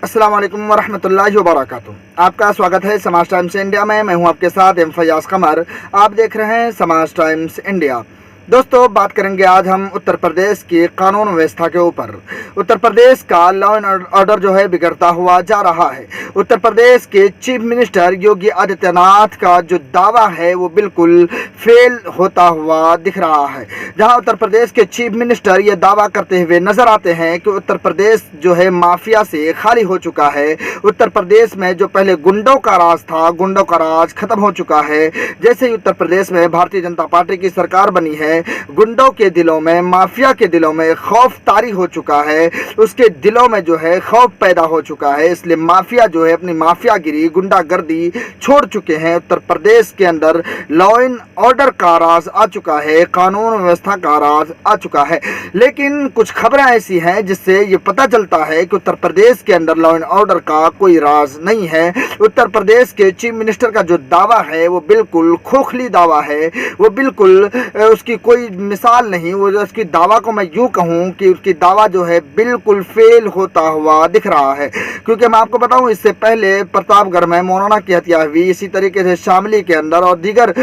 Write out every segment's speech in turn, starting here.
अस्सलाम वालेकुम वरहमतुल्लाहि वबरकातुहू। आपका स्वागत है समाज टाइम्स इंडिया में। मैं हूं आपके साथ फयाज कमर। आप देख रहे हैं समाज टाइम्स इंडिया। दोस्तों, बात करेंगे आज हम उत्तर प्रदेश की कानून व्यवस्था के ऊपर। उत्तर प्रदेश का लॉ एंड ऑर्डर जो है बिगड़ता हुआ जा रहा है। उत्तर प्रदेश के चीफ मिनिस्टर योगी आदित्यनाथ का जो दावा है वो बिल्कुल फेल होता हुआ दिख रहा है। जहां उत्तर प्रदेश के चीफ मिनिस्टर ये दावा करते हुए नजर आते हैं कि उत्तर प्रदेश जो है माफिया से खाली हो चुका है। उत्तर प्रदेश में जो पहले गुंडों का राज था, गुंडों का राज खत्म हो चुका है। जैसे ही उत्तर प्रदेश में भारतीय जनता पार्टी की सरकार बनी है, गुंडों के दिलों में, माफिया के दिलों में खौफ तारी हो चुका है। उसके दिलों में जो है खौफ पैदा हो चुका है। इसलिए माफिया जो है अपनी माफियागिरी, गुंडागर्दी छोड़ चुके हैं। उत्तर प्रदेश के अंदर लॉ एंड ऑर्डर का राज आ चुका है, कानून व्यवस्था का राज आ चुका है। लेकिन कुछ खबरें ऐसी हैं जिससे ये पता चलता है कि उत्तर प्रदेश के अंदर लॉ एंड ऑर्डर का कोई राज नहीं है। उत्तर प्रदेश के चीफ मिनिस्टर का जो दावा है वो बिल्कुल खोखली दावा है। वो बिल्कुल उसकी कोई मिसाल नहीं। वो उसकी दावा को मैं यूं कहूं कि उसकी दावा जो है बिल्कुल फेल होता हुआ दिख रहा है। क्योंकि मैं आपको बताऊं, इससे पहले प्रतापगढ़ में मौलाना की हत्या हुई, इसी तरीके से शामली के अंदर और दीगर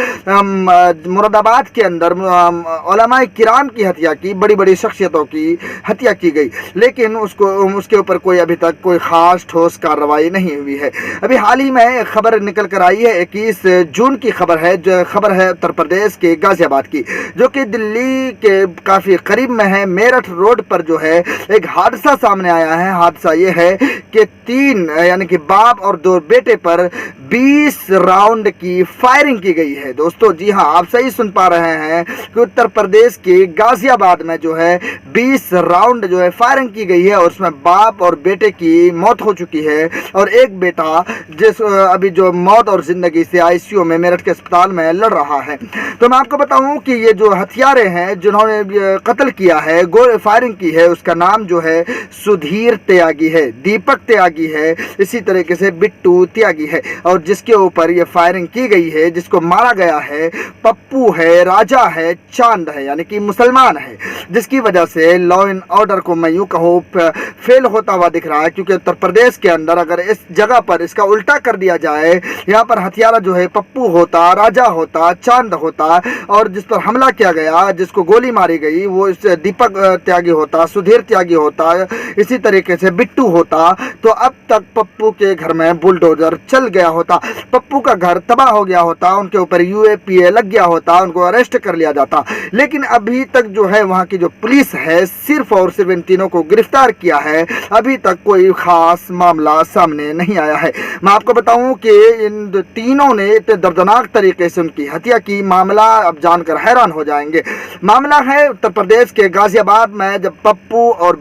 मुरादाबाद के अंदर उलमाए किराम की हत्या की, बड़ी बड़ी शख्सियतों की हत्या की गई। लेकिन उसके ऊपर कोई अभी तक कोई खास ठोस कार्रवाई नहीं हुई है। अभी हाल ही में खबर निकल कर आई है, 21 जून की खबर है, जो खबर है उत्तर प्रदेश के गाजियाबाद की, जो कि दिल्ली के काफ़ी करीब में है। मेरठ रोड पर जो है एक हादसा सामने आया है। हादसा ये है कि 3 यानी कि बाप और 2 बेटे पर 20 राउंड की फायरिंग की गई है। दोस्तों, जी हाँ, आप सही सुन पा रहे हैं कि उत्तर प्रदेश के गाजियाबाद में जो है 20 राउंड जो है फायरिंग की गई है और उसमें बाप और बेटे की मौत हो चुकी है। और एक बेटा जिस अभी जो मौत और जिंदगी से आईसीयू में मेरठ के अस्पताल में लड़ रहा है। तो मैं आपको बताऊं कि ये जो हथियारे हैं जिन्होंने कत्ल किया है, फायरिंग की है, उसका नाम जो है सुधीर त्यागी है, दीपक त्यागी है, इसी तरीके से बिट्टू त्यागी है। और जिसके ऊपर ये फायरिंग की गई है, जिसको मारा गया है, पप्पू है, राजा है, चांद है, यानी कि मुसलमान है। जिसकी वजह से लॉ एंड ऑर्डर को मैं यूं कहूँ फेल होता हुआ दिख रहा है। क्योंकि उत्तर प्रदेश के अंदर अगर इस जगह पर इसका उल्टा कर दिया जाए, यहाँ पर हथियारा जो है पप्पू होता, राजा होता, चांद होता, और जिस पर हमला किया गया, जिसको गोली मारी गई, वो इस दीपक त्यागी होता, सुधीर त्यागी होता, इसी तरीके से बिट्टू होता, तो अब तक पप्पू के घर में बुलडोजर चल गया होता, पप्पू का घर तबाह हो गया होता, उनके ऊपर यूएपीए लग गया होता, उनको अरेस्ट कर लिया जाता। लेकिन अभी तक जो है वहाँ की जो पुलिस है सिर्फ और सिर्फ इन तीनों को गिरफ्तार किया है। अभी तक कोई खास मामला सामने नहीं आया है। मैं आपको बताऊं कि इन तीनों ने इतने दर्दनाक तरीके से उनकी हत्या की। मामला अब जानकर हैरान हो जाएंगे। मामला है उत्तर प्रदेश के गाजियाबाद में, जब पप्पू और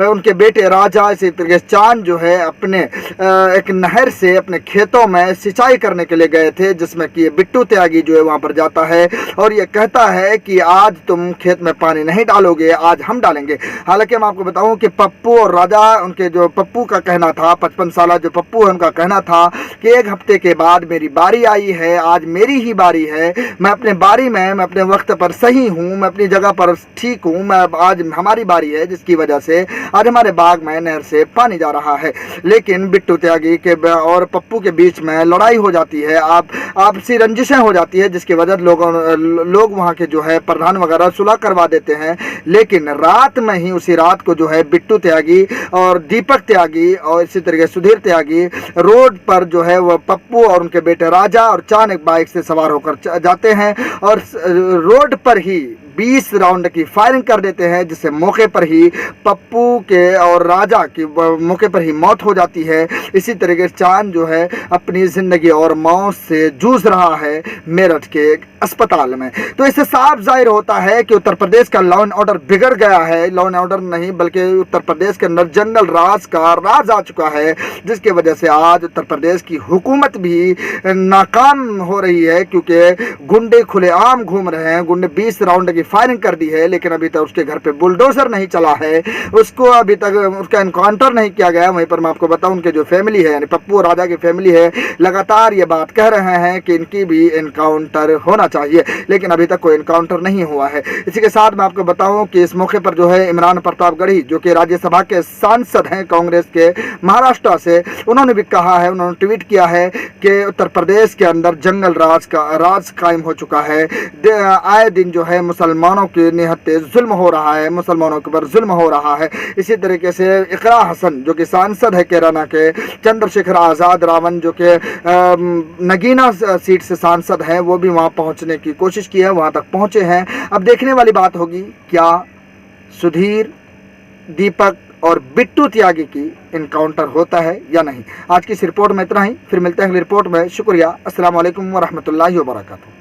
उनके बेटे राजा, इसी तरीके से चांद जो है अपने एक नहर से अपने खेतों में सिंचाई करने के लिए गए थे, जिसमें कि बिट्टू त्यागी जो है वहां पर जाता है और ये कहता है कि आज तुम खेत में पानी नहीं डालोगे, आज हम डालेंगे। हालांकि मैं आपको बताऊं कि पप्पू और राजा, उनके जो पप्पू का कहना था, 55 साल जो पप्पू है, उनका कहना था कि 1 हफ्ते के बाद मेरी बारी आई है, आज मेरी ही बारी है, मैं अपने बारी में, मैं अपने वक्त पर सही हूँ, मैं अपनी जगह पर ठीक हूँ, मैं आज हमारी बारी है, जिसकी वजह से आज हमारे बाग में नहर से पानी जा रहा है। लेकिन बिट्टू त्यागी के और पप्पू के बीच में लड़ाई हो जाती है, आपसी रंजिशें हो जाती है, जिसकी वजह लोग वहाँ के जो है प्रधान वगैरह सुलह करवा देते हैं। लेकिन रात में ही, उसी रात को जो है बिट्टू त्यागी और दीपक त्यागी और इसी तरीके सुधीर त्यागी रोड पर जो है वह पप्पू और उनके बेटे राजा और चांद एक बाइक से सवार होकर जाते हैं और रोड पर ही 20 राउंड की फायरिंग कर देते हैं, जिससे मौके पर ही पप्पू के और राजा की मौके पर ही मौत हो जाती है। इसी तरीके से चांद जो है अपनी ज़िंदगी और मौत से जूझ रहा है मेरठ के एक अस्पताल में। तो इससे साफ जाहिर होता है कि उत्तर प्रदेश का लॉ एंड ऑर्डर बिगड़ गया है। लॉ एंड ऑर्डर नहीं बल्कि उत्तर प्रदेश के अंदर जंगल राज का राज आ चुका है, जिसकी वजह से आज उत्तर प्रदेश की हुकूमत भी नाकाम हो रही है। क्योंकि गुंडे खुलेआम घूम रहे हैं, गुंडे 20 राउंड की फायरिंग कर दी है, लेकिन अभी तक उसके घर पे बुलडोजर नहीं चला है, उसको अभी तक उसका इनकाउंटर नहीं किया गया। वहीं पर मैं आपको बताऊं, उनके जो फैमिली है यानी पप्पू और राजा की फैमिली है, लगातार ये बात कह रहे हैं कि इनकी भी इनकाउंटर होना चाहिए, लेकिन अभी तक कोई इनकाउंटर नहीं हुआ है। इसी के साथ मैं आपको बताऊं कि इस मौके पर जो है इमरान प्रतापगढ़ी, जो कि राज्यसभा के सांसद हैं कांग्रेस के महाराष्ट्र से, उन्होंने भी कहा है, उन्होंने ट्वीट किया है कि उत्तर प्रदेश के अंदर जंगल राज कायम हो चुका है। आए दिन जो है मुसलमानों के निहत्ते जुल्म हो रहा है, मुसलमानों के ऊपर जुल्म हो रहा है। इसी तरीके से इकरा हसन जो कि सांसद है कैराना के, चंद्रशेखर आज़ाद रावण जो कि नगीना सीट से सांसद हैं, वो भी वहाँ पहुँचने की कोशिश की है, वहाँ तक पहुँचे हैं। अब देखने वाली बात होगी क्या सुधीर, दीपक और बिट्टू त्यागी की इनकाउंटर होता है या नहीं। आज की इस रिपोर्ट में इतना ही, फिर मिलते हैं अगली रिपोर्ट में। शुक्रिया। अस्सलाम वालेकुम व रहमतुल्लाहि व बरकातहू।